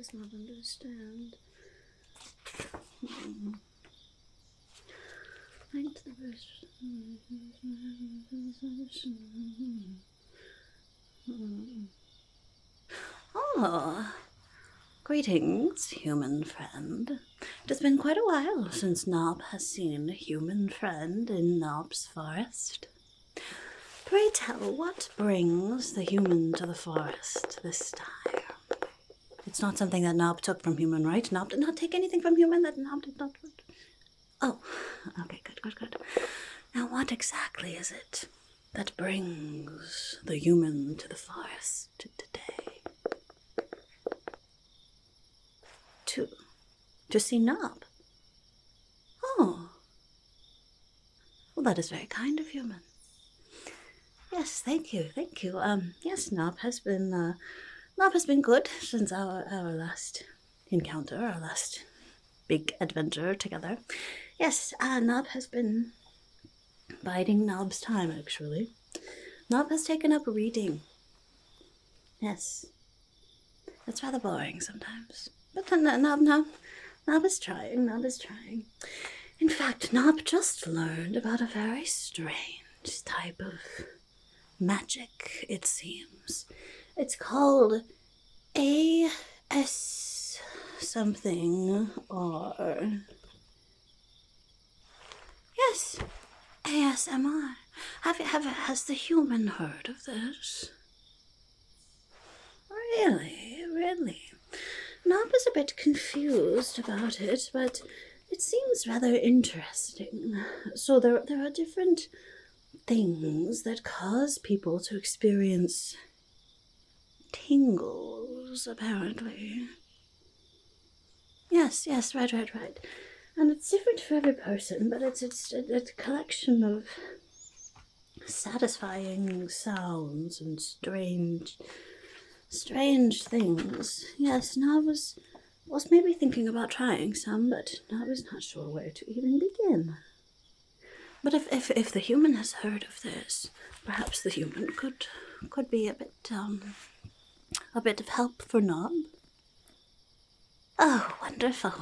does not understand. Thanks the best. Oh, greetings, human friend. It has been quite a while since Knobb has seen a human friend in Knobb's forest. Pray tell, what brings the human to the forest this time? It's not something that Knobb took from human, right? Knobb did not take anything from human that Knobb did not. Oh, okay, good. Now, what exactly is it that brings the human to the forest today? To see Knobb? Oh. Well, that is very kind of human. Yes, thank you. Yes, Knobb has been good since our last encounter, our last big adventure together. Yes, Knobb has been biding Knobb's time, actually. Knobb has taken up reading. Yes. It's rather boring sometimes. But Knobb is trying. In fact, Knobb just learned about a very strange type of magic, it seems. It's called A.S. something, or... Yes, ASMR. Has the human heard of this? Really? Knobb is a bit confused about it, but it seems rather interesting. So there are different things that cause people to experience tingles, apparently. Yes, right. And it's different for every person, but it's a collection of satisfying sounds and strange things. Yes, Knobb was maybe thinking about trying some, but Knobb was not sure where to even begin. But if the human has heard of this, perhaps the human could be a bit of help for Knobb. Oh, wonderful.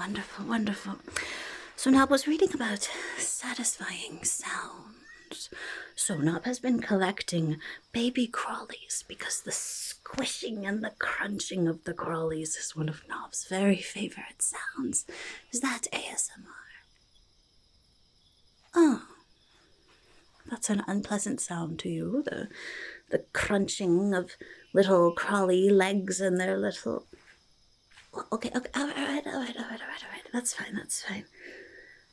So Knobb was reading about satisfying sounds. So Knobb has been collecting baby crawlies because the squishing and the crunching of the crawlies is one of Knobb's very favorite sounds. Is that ASMR? Oh. That's an unpleasant sound to you, the crunching of little crawly legs and their little... Okay, all right. That's fine.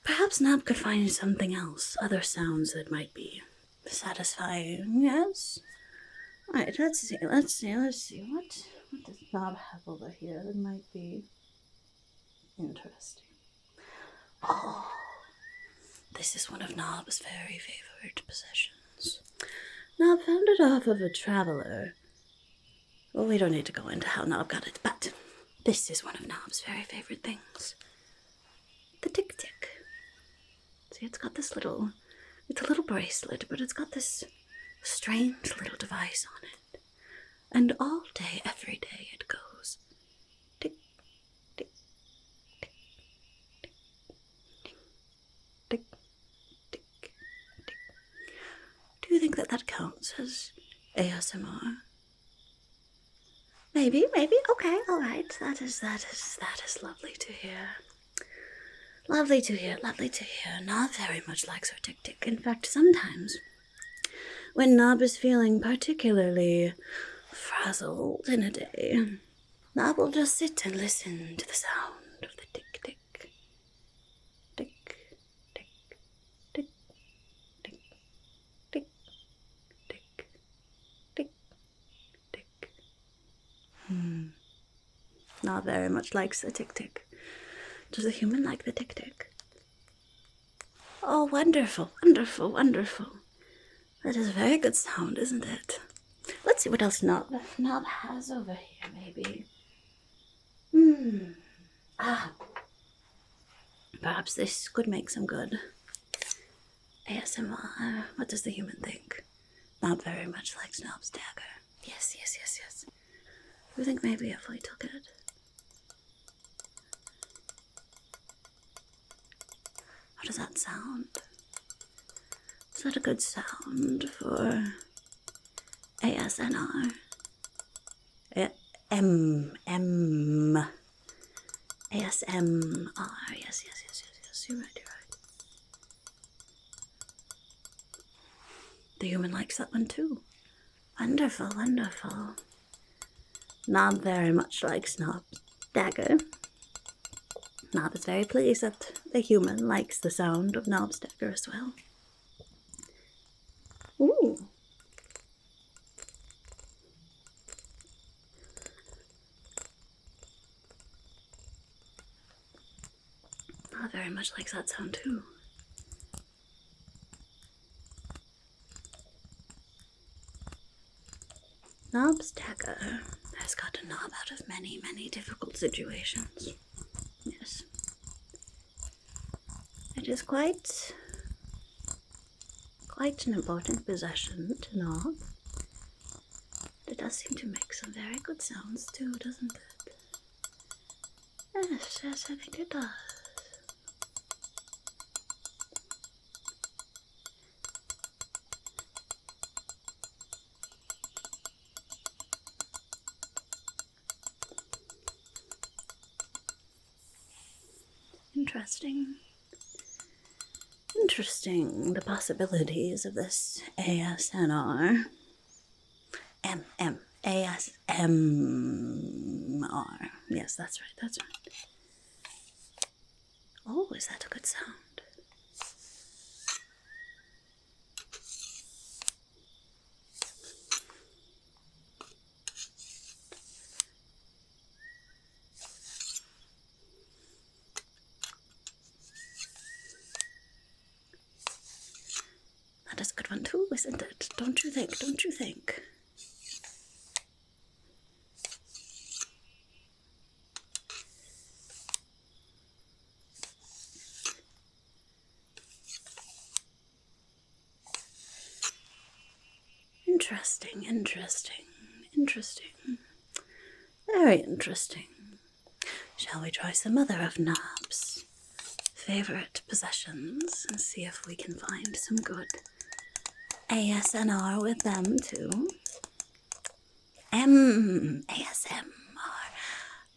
Perhaps Knobb could find something else, other sounds that might be satisfying, yes? All right, let's see. What does Knobb have over here that might be interesting? Oh, this is one of Knobb's very favorite possessions. Knobb found it off of a traveler. Well, we don't need to go into how Knobb got it, but this is one of Knobb's very favorite things. The tick-tick. See, it's got this little... It's a little bracelet, but it's got this strange little device on it. And all day, every day, it goes tick, tick, tick, tick, tick, tick, tick, tick. Do you think that counts as ASMR? Maybe. Okay, all right. That is lovely to hear. Lovely to hear. Knobb very much likes her tick-tick. In fact, sometimes, when Knobb is feeling particularly frazzled in a day, Knobb will just sit and listen to the sound of the tick-tick. Tick, tick, tick, tick, tick, tick, tick, tick. Knobb very much likes the tick-tick. Does the human like the tick-tick? Oh, wonderful. That is a very good sound, isn't it? Let's see what else Knobb has over here, maybe. Perhaps this could make some good ASMR. What does the human think? Knobb very much likes Knobb's dagger. Yes. You think maybe if we took it How does that sound? Is that a good sound for ASMR? ASMR. Yes, you're right. The human likes that one too. Wonderful. Knobb very much likes Knobb's dagger. Knobb is very pleased that the human likes the sound of Knobb's dagger as well. Ooh. Knobb very much likes that sound too. Knobb's dagger has gotten Knobb out of many, many difficult situations. Yes. It is quite an important possession to Knobb. It does seem to make some very good sounds too, doesn't it? Yes, I think it does. Interesting, the possibilities of this ASMR. ASMR. Yes, that's right. Oh, is that a good sound? That is a good one too, isn't it? Don't you think? Interesting. Very interesting. Shall we try some other of Knobb's favorite possessions and see if we can find some good ASMR with them too? ASMR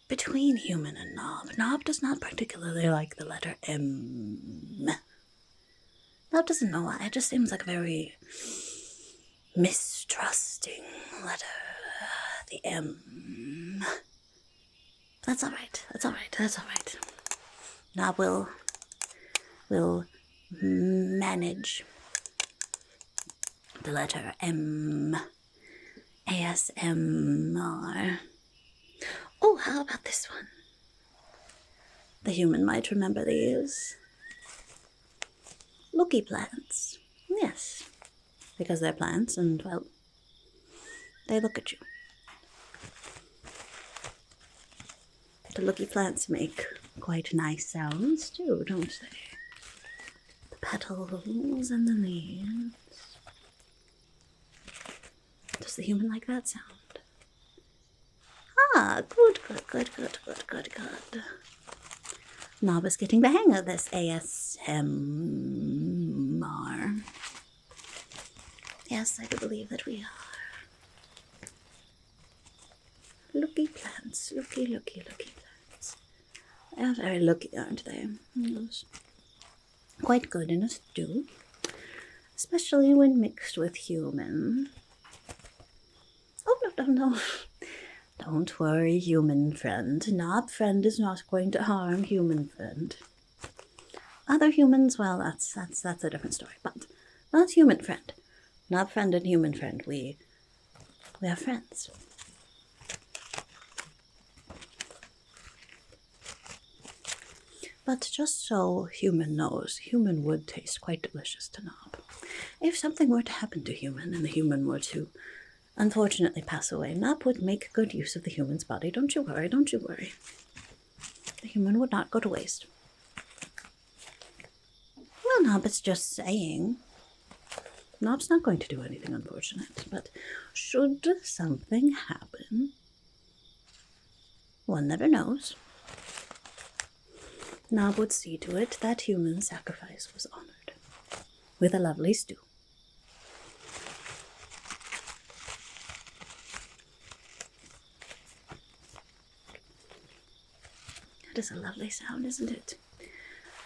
between human and Knobb. Knobb does not particularly like the letter M. Knobb doesn't know why. It just seems like a very mistrusting letter. The M. That's all right. Knobb will manage the letter M. ASMR. Oh, how about this one? The human might remember these. Looky Plants. Yes. Because they're plants and, well, they look at you. The Looky Plants make quite nice sounds too, don't they? The petals and the leaves. Does the human like that sound? Ah, good. Knobb is getting the hang of this ASMR. Yes, I do believe that we are. Looky Plants, looky plants. They are very looky, aren't they? Yes. Quite good in a stew, especially when mixed with human. Oh, no. Don't worry, human friend. Knobb friend is not going to harm human friend. Other humans, well, that's a different story. But not human friend. Knobb friend and human friend, we are friends. But just so human knows, human would taste quite delicious to Knobb. If something were to happen to human and the human were to unfortunately pass away, Knobb would make good use of the human's body. Don't you worry. The human would not go to waste. Well, Knobb is just saying. Knobb's not going to do anything unfortunate, but should something happen, one never knows. Knobb would see to it that human sacrifice was honored with a lovely stew. It is a lovely sound, isn't it?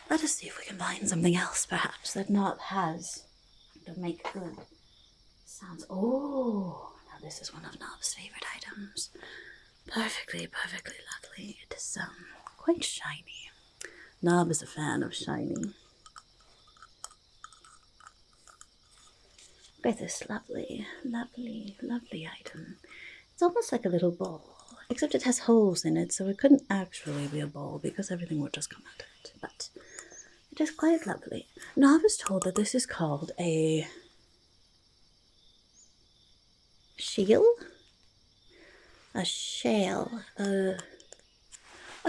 Let us see if we can find something else, perhaps, that Knobb has to make good sounds. Oh, now this is one of Knobb's favorite items. Perfectly lovely. It is, quite shiny. Knobb is a fan of shiny. Look at this lovely item. It's almost like a little ball, except it has holes in it, so it couldn't actually be a ball because everything would just come out of it. But it is quite lovely. Knobb is told that this is called a shield? A shell. A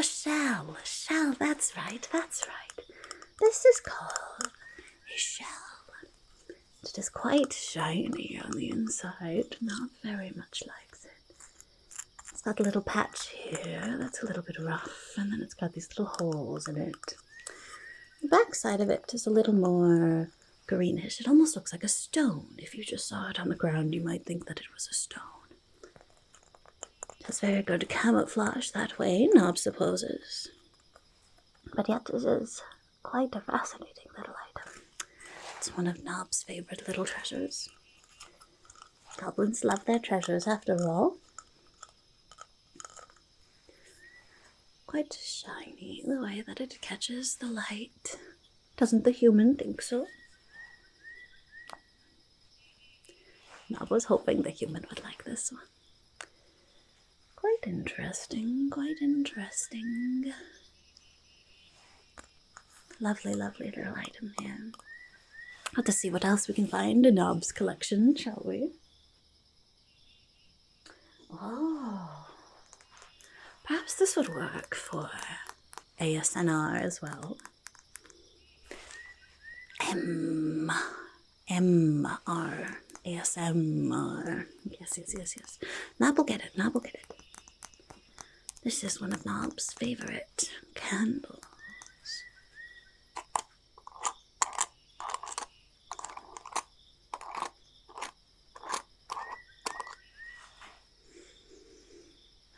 shell. That's right. This is called a shell. It is quite shiny on the inside. Knobb very much likes it. It's got a little patch here that's a little bit rough, and then it's got these little holes in it. The back side of it is a little more greenish. It almost looks like a stone. If you just saw it on the ground, you might think that it was a stone. It has very good camouflage that way, Knobb supposes. But yet it is quite a fascinating little item. It's one of Knobb's favorite little treasures. Goblins love their treasures, after all. Quite shiny the way that it catches the light. Doesn't the human think so? Knobb was hoping the human would like this one. Quite interesting. Lovely little item here. Let's see what else we can find in Knobb's collection, shall we? Oh, perhaps this would work for ASMR as well. M-R. ASMR. Yes. Knobb will get it. This is one of Knobb's favorite candles.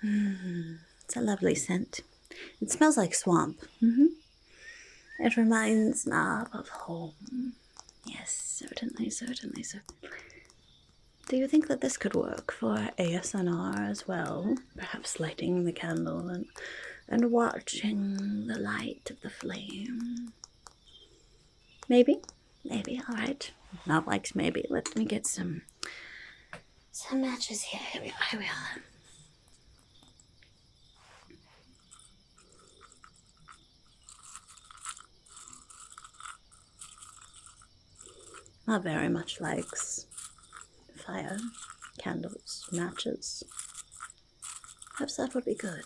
It's a lovely scent. It smells like swamp. It reminds Knobb of home. Yes, certainly. Do you think that this could work for ASMR as well? Perhaps lighting the candle and watching the light of the flame. Maybe, all right. Knobb likes maybe. Let me get some matches here. Here we are. Knobb very much likes fire, candles, matches. Perhaps that would be good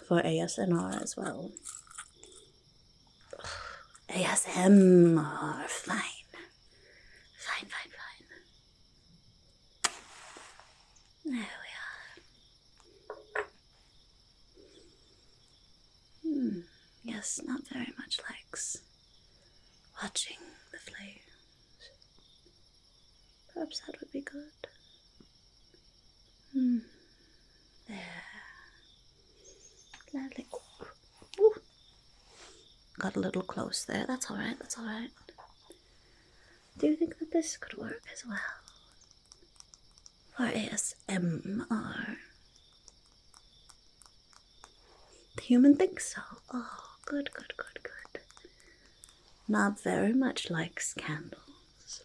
for ASMR as well. ASMR, fine. There we are. Yes, Knobb very much likes watching the flames. Perhaps that would be good. There. Lovely. Ooh. Got a little close there. That's all right. Do you think that this could work as well for ASMR? The human thinks so. Oh, good. Knobb very much likes candles.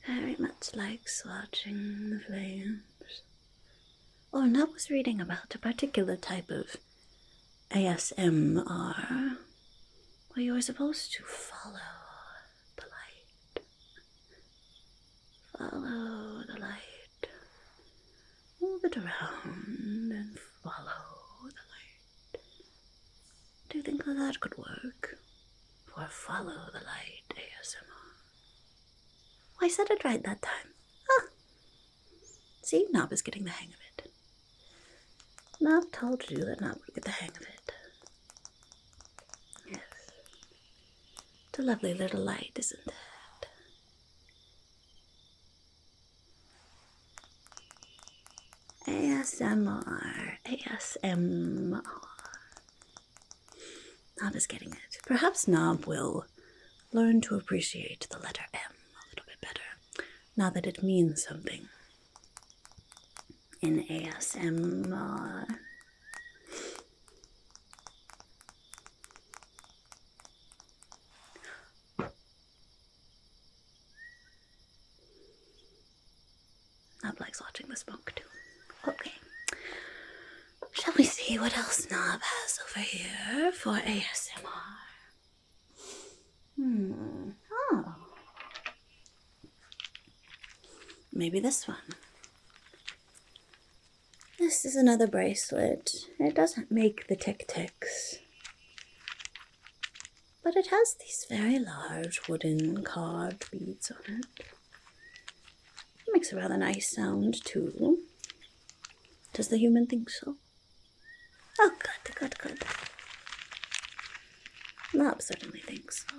Very much likes watching the flames. Oh, Knobb was reading about a particular type of ASMR where you are supposed to follow the light. Follow the light. Move it around and follow the light. Do you think that could work for follow the light ASMR? I said it right that time. See, Knobb is getting the hang of it. Knobb told you that Knobb would get the hang of it. Yes. It's a lovely little light, isn't it? ASMR. ASMR. Knobb is getting it. Perhaps Knobb will learn to appreciate the letter M a little bit better, now that it means something in ASMR. Knobb likes watching the smoke too. Okay. Shall we see what else Knobb has over here for ASMR? Oh. Maybe this one. This is another bracelet. It doesn't make the tick-ticks, but it has these very large wooden carved beads on it. It makes a rather nice sound, too. Does the human think so? Oh, good. Knobb certainly thinks so.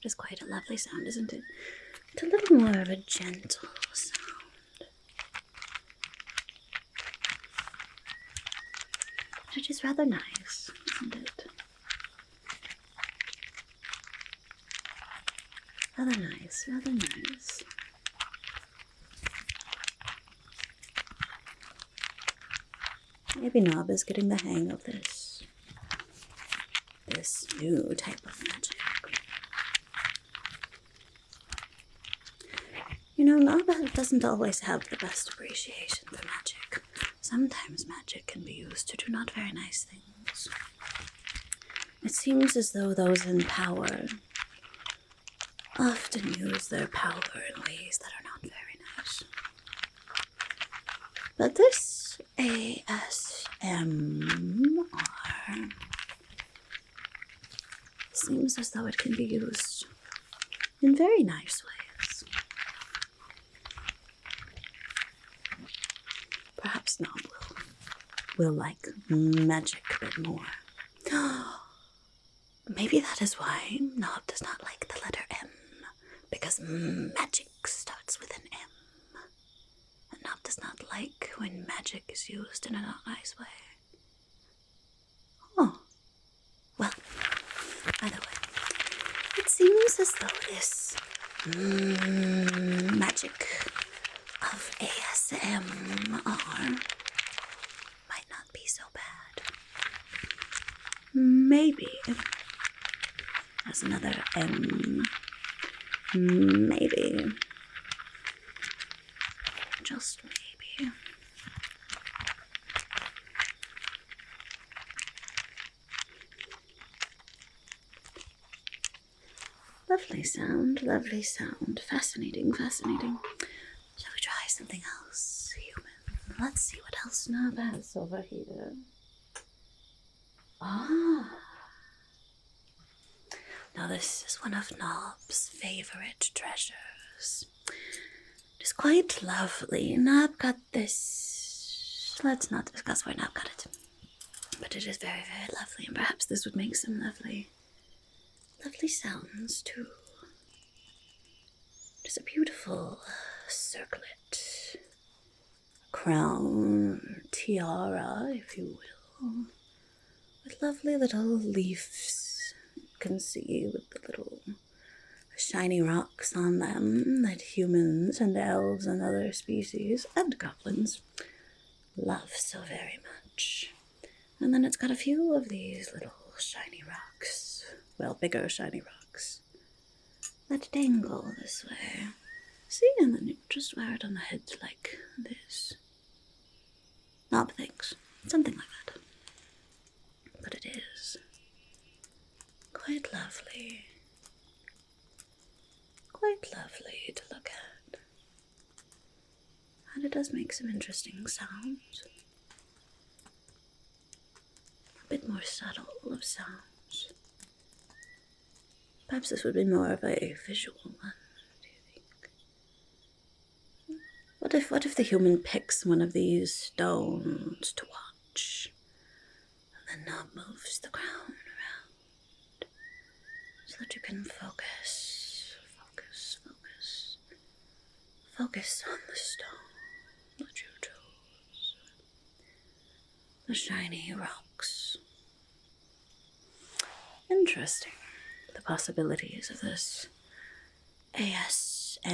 It is quite a lovely sound, isn't it? It's a little more of a gentle sound. But it is rather nice, isn't it? Rather nice, rather nice. Maybe Knobb is getting the hang of this new type of magic. You know, Knobb doesn't always have the best appreciation for magic. Sometimes magic can be used to do not very nice things. It seems as though those in power often use their power in ways that are not very nice. But this ASMR seems as though it can be used in very nice ways. Perhaps Knobb will like magic a bit more. Maybe that is why Knobb does not like the letter M, because magic starts with an M. And Knobb does not like when magic is used in a not nice way. Oh. Well, either way, it seems as though this magic of ASMR might not be so bad. Maybe there's another M. Maybe. Just maybe. Lovely sound, lovely sound. Fascinating, fascinating. Shall we try something else, human? Let's see what else Knobb has over here. Ah. Now this is one of Knobb's favorite treasures. It is quite lovely. Knobb got this. Let's not discuss where Knobb got it. But it is very, very lovely, and perhaps this would make some lovely sounds too. It is a beautiful circlet, crown, tiara, if you will, with lovely little leaves. You can see with the little shiny rocks on them that humans and elves and other species and goblins love so very much. And then it's got a few of these little shiny rocks, well, bigger shiny rocks, that dangle this way. See, and then you just wear it on the head like this. Knobb thinks. Something like that. But it is quite lovely. Quite lovely to look at. And it does make some interesting sounds. A bit more subtle of sounds. Perhaps this would be more of a visual one, do you think? What if the human picks one of these stones to watch, and then Knobb moves the crown around, so that you can focus on the stone that you chose, the shiny rocks. Interesting. The possibilities of this ASMR.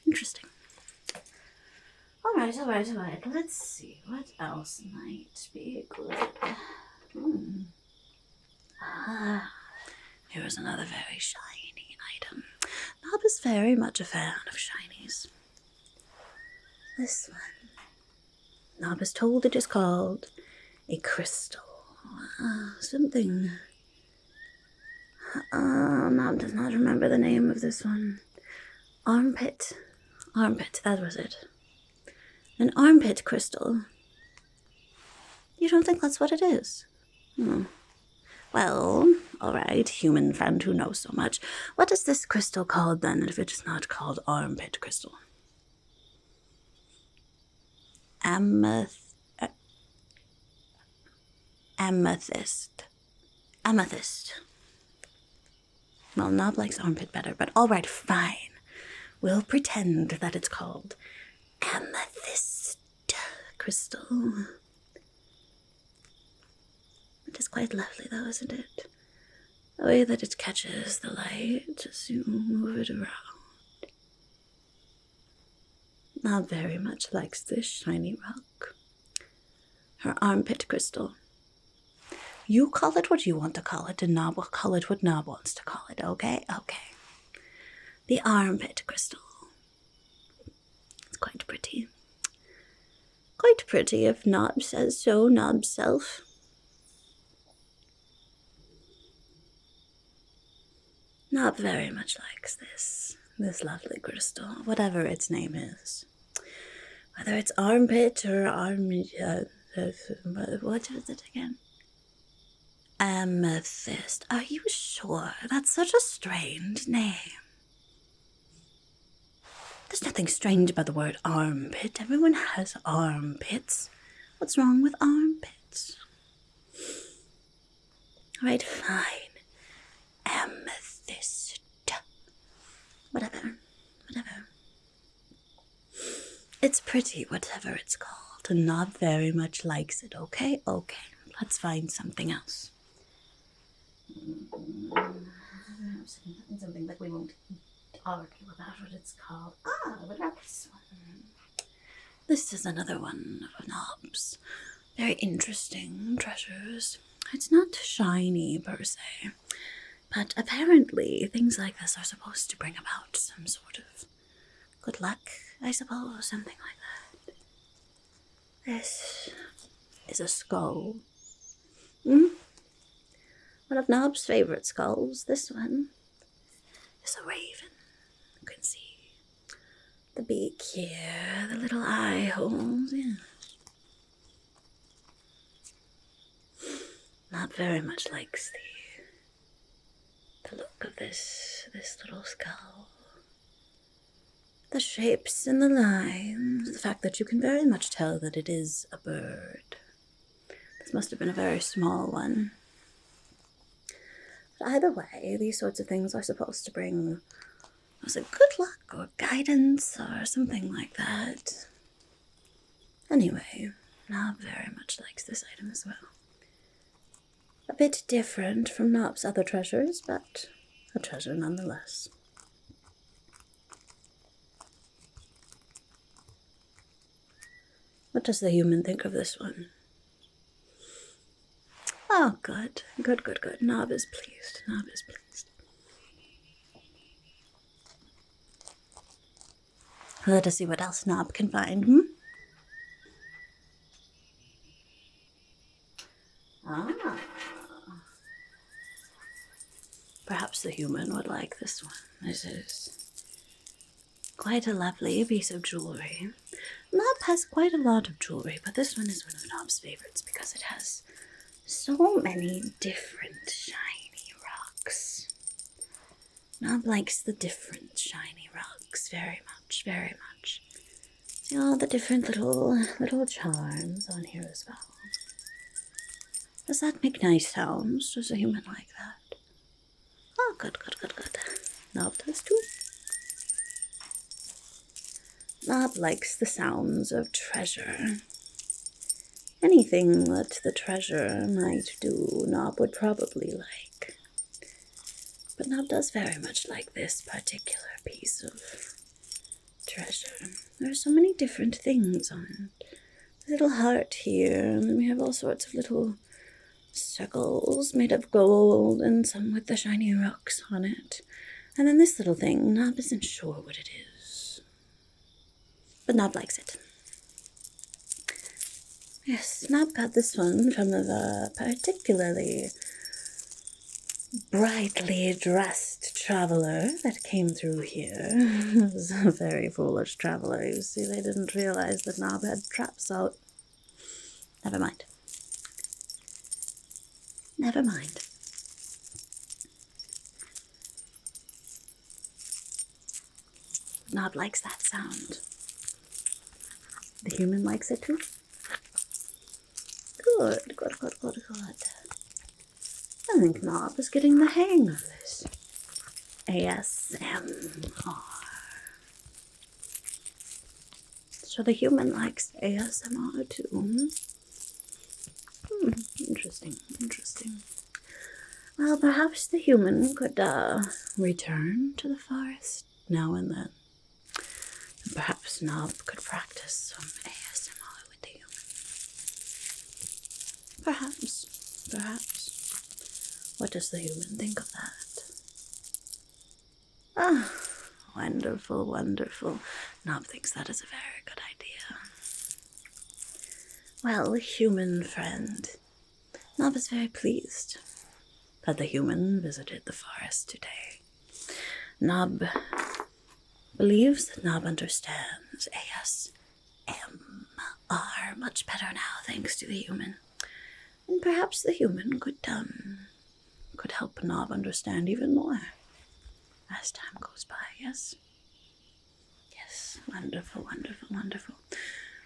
Interesting. All right. Let's see. What else might be good? Here's another very shiny item. Knobb is very much a fan of shinies. This one. Knobb is told it is called a crystal. Something. Knobb does not remember the name of this one. Armpit, that was it. An armpit crystal. You don't think that's what it is? Well, alright, human friend who knows so much. What is this crystal called then, if it is not called armpit crystal? Amethyst. Well, Knobb likes armpit better, but alright, fine. We'll pretend that it's called amethyst crystal. It is quite lovely, though, isn't it? The way that it catches the light as you move it around. Knobb very much likes this shiny rock. Her armpit crystal. You call it what you want to call it, and Knobb will call it what Knobb wants to call it, okay? Okay. The armpit crystal. It's quite pretty. Quite pretty, if Knobb says so, Knobb's self. Knobb very much likes this lovely crystal, whatever its name is. Whether it's armpit or what is it again? Amethyst. Are you sure? That's such a strange name. There's nothing strange about the word armpit. Everyone has armpits. What's wrong with armpits? All right, fine. Amethyst. Whatever. It's pretty, whatever it's called. And Knobb very much likes it, okay? Okay, let's find something else. Something that we won't argue about what it's called. What about this one? This is another one of Knobb's very interesting treasures. It's not shiny per se, but apparently things like this are supposed to bring about some sort of good luck, I suppose, something like that. This is a skull. One of Knobb's favorite skulls. This one is a raven. You can see the beak here, the little eye holes. Yeah. Knobb very much likes the look of this little skull. The shapes and the lines, the fact that you can very much tell that it is a bird. This must have been a very small one. But either way, these sorts of things are supposed to bring, was it good luck or guidance or something like that? Anyway, Knobb very much likes this item as well. A bit different from Knobb's other treasures, but a treasure nonetheless. What does the human think of this one? Oh, good. Knobb is pleased. Let us see what else Knobb can find, hmm? Ah. Perhaps the human would like this one. This is quite a lovely piece of jewelry. Knobb has quite a lot of jewelry, but this one is one of Knobb's favorites because it has so many different shiny rocks. Knobb likes the different shiny rocks very much, very much. See all the different little charms on here as well. Does that make nice sounds? Does a human like that? Oh, good. Knobb does too. Knobb likes the sounds of treasure. Anything that the treasure might do, Knobb would probably like. But Knobb does very much like this particular piece of treasure. There are so many different things on it. A little heart here, and then we have all sorts of little circles made of gold, and some with the shiny rocks on it. And then this little thing, Knobb isn't sure what it is. But Knobb likes it. Yes, Knobb got this one from a particularly brightly dressed traveler that came through here. It was a very foolish traveler, you see. They didn't realize that Knobb had traps out. Never mind. Never mind. Knobb likes that sound. The human likes it too. Good. I think Knobb is getting the hang of this. ASMR. So the human likes ASMR too. Interesting. Well, perhaps the human could return to the forest now and then. And perhaps Knobb could practice some ASMR with the human. Perhaps. What does the human think of that? Ah, wonderful. Knobb thinks that is a very good idea. Well, human friend, Knobb is very pleased that the human visited the forest today. Knobb believes that Knobb understands ASMR much better now, thanks to the human. And perhaps the human could help Knobb understand even more as time goes by, yes? Yes, wonderful.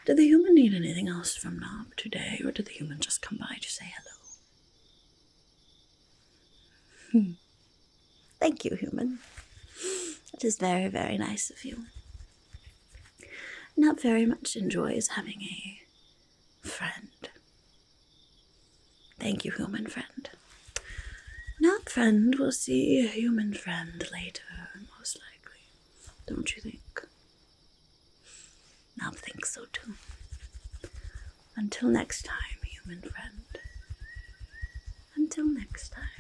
Did the human need anything else from Knobb today, or did the human just come by to say hello? Thank you, human. That is very, very nice of you. Knobb very much enjoys having a friend. Thank you, human friend. Knobb friend will see a human friend later, most likely. Don't you think? Knobb thinks so too. Until next time, human friend. Until next time.